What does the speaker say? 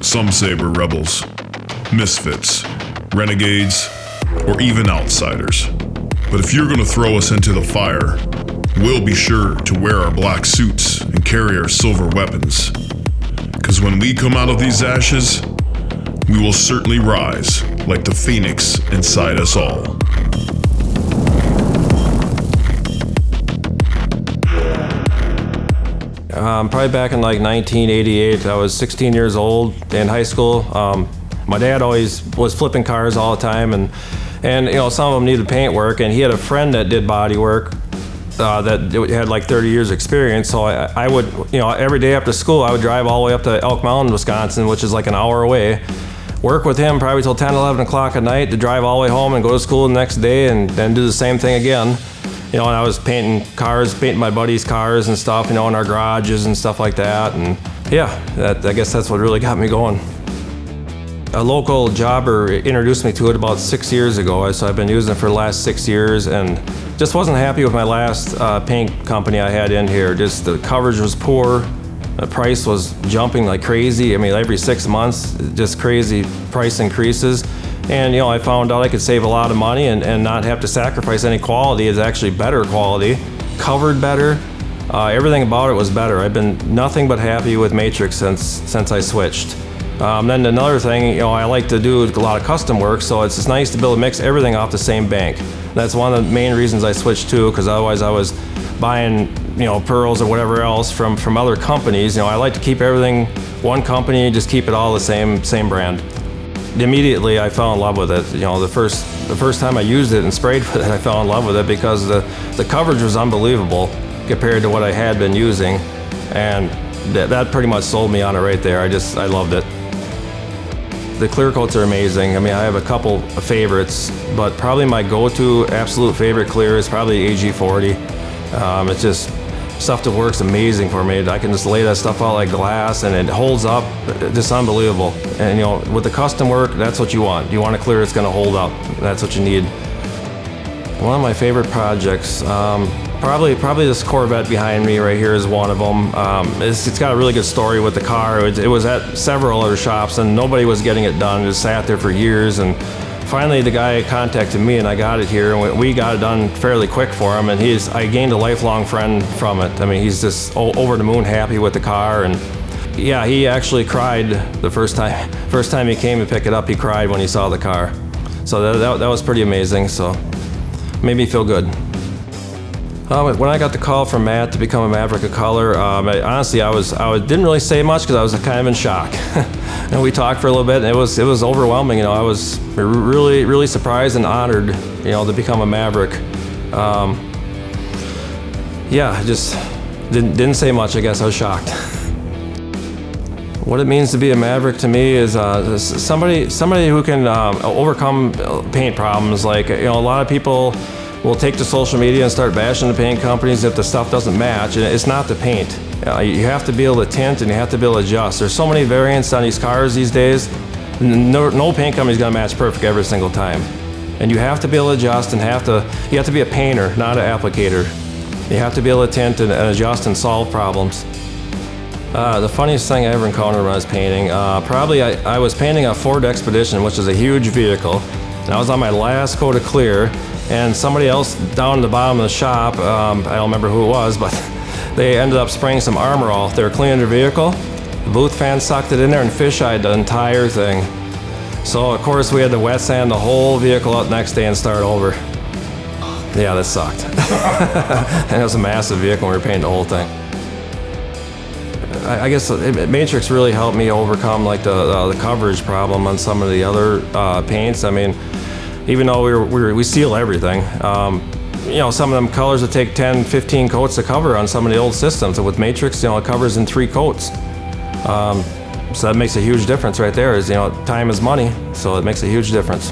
Some say we're rebels, misfits, renegades, or even outsiders. But if you're going to throw us into the fire, we'll be sure to wear our black suits and carry our silver weapons. Because when we come out of these ashes, we will certainly rise like the phoenix inside us all. Probably back in like 1988, I was 16 years old in high school. My dad always was flipping cars all the time, and you know, some of them needed paint work, and he had a friend that did body work that had like 30 years experience. So I would, you know, every day after school, I would drive all the way up to Elk Mountain, Wisconsin, which is like an hour away, work with him probably till 10, 11 o'clock at night to drive all the way home and go to school the next day and then do the same thing again. You know, and I was painting cars, painting my buddies' cars and stuff, you know, in our garages and stuff like that. And yeah, I guess that's what really got me going. A local jobber introduced me to it about 6 years ago, so I've been using it for the last 6 years and just wasn't happy with my last paint company I had in here. Just the coverage was poor, the price was jumping like crazy. I mean, every 6 months, just crazy price increases. And you know, I found out I could save a lot of money and not have to sacrifice any quality. It's actually better quality, covered better. Everything about it was better. I've been nothing but happy with Matrix since I switched. Then another thing, you know, I like to do a lot of custom work, so it's just nice to be able to mix everything off the same bank. That's one of the main reasons I switched too, because otherwise I was buying, you know, pearls or whatever else from other companies. You know, I like to keep everything one company, just keep it all the same brand. Immediately I fell in love with it. You know, the first time I used it and sprayed with it, I fell in love with it because the coverage was unbelievable compared to what I had been using, and that pretty much sold me on it right there. I loved it. The clear coats are amazing. I mean, I have a couple of favorites, but probably my go-to absolute favorite clear is probably AG40. It's just stuff that works amazing for me. I can just lay that stuff out like glass and it holds up, just unbelievable. And you know, with the custom work, that's what you want. You want a clear that's gonna hold up. That's what you need. One of my favorite projects, probably this Corvette behind me right here is one of them. It's got a really good story with the car. It was at several other shops and nobody was getting it done. It just sat there for years, and finally the guy contacted me and I got it here, and we got it done fairly quick for him, and I gained a lifelong friend from it. I mean, he's just over the moon happy with the car, and yeah, he actually cried the first time he came to pick it up. He cried when he saw the car. So that was pretty amazing, so made me feel good. When I got the call from Matt to become a Maverick of Color, honestly, I didn't really say much because I was kind of in shock. And we talked for a little bit, and it was overwhelming. You know, I was really surprised and honored, you know, to become a Maverick. Yeah, I just didn't say much. I guess I was shocked. What it means to be a Maverick to me is somebody who can overcome paint problems. Like, you know, a lot of people will take to social media and start bashing the paint companies if the stuff doesn't match, and it's not the paint. You have to be able to tint and you have to be able to adjust. There's so many variants on these cars these days. No paint company's gonna match perfect every single time. And you have to be able to adjust and you have to be a painter, not an applicator. You have to be able to tint and adjust and solve problems. The funniest thing I ever encountered when I was painting, probably I was painting a Ford Expedition, which is a huge vehicle, and I was on my last coat of clear, and somebody else down at the bottom of the shop, I don't remember who it was, but they ended up spraying some armor off. They were cleaning their vehicle. The booth fan sucked it in there and fish-eyed the entire thing. So of course we had to wet sand the whole vehicle out the next day and start over. Yeah, that sucked. And it was a massive vehicle and we were painting the whole thing. I guess Matrix really helped me overcome like the coverage problem on some of the other paints. I mean, even though we seal everything, you know, some of them colors would take 10, 15 coats to cover on some of the old systems. And with Matrix, you know, it covers in 3 coats. So that makes a huge difference right there. Is, you know, time is money, so it makes a huge difference.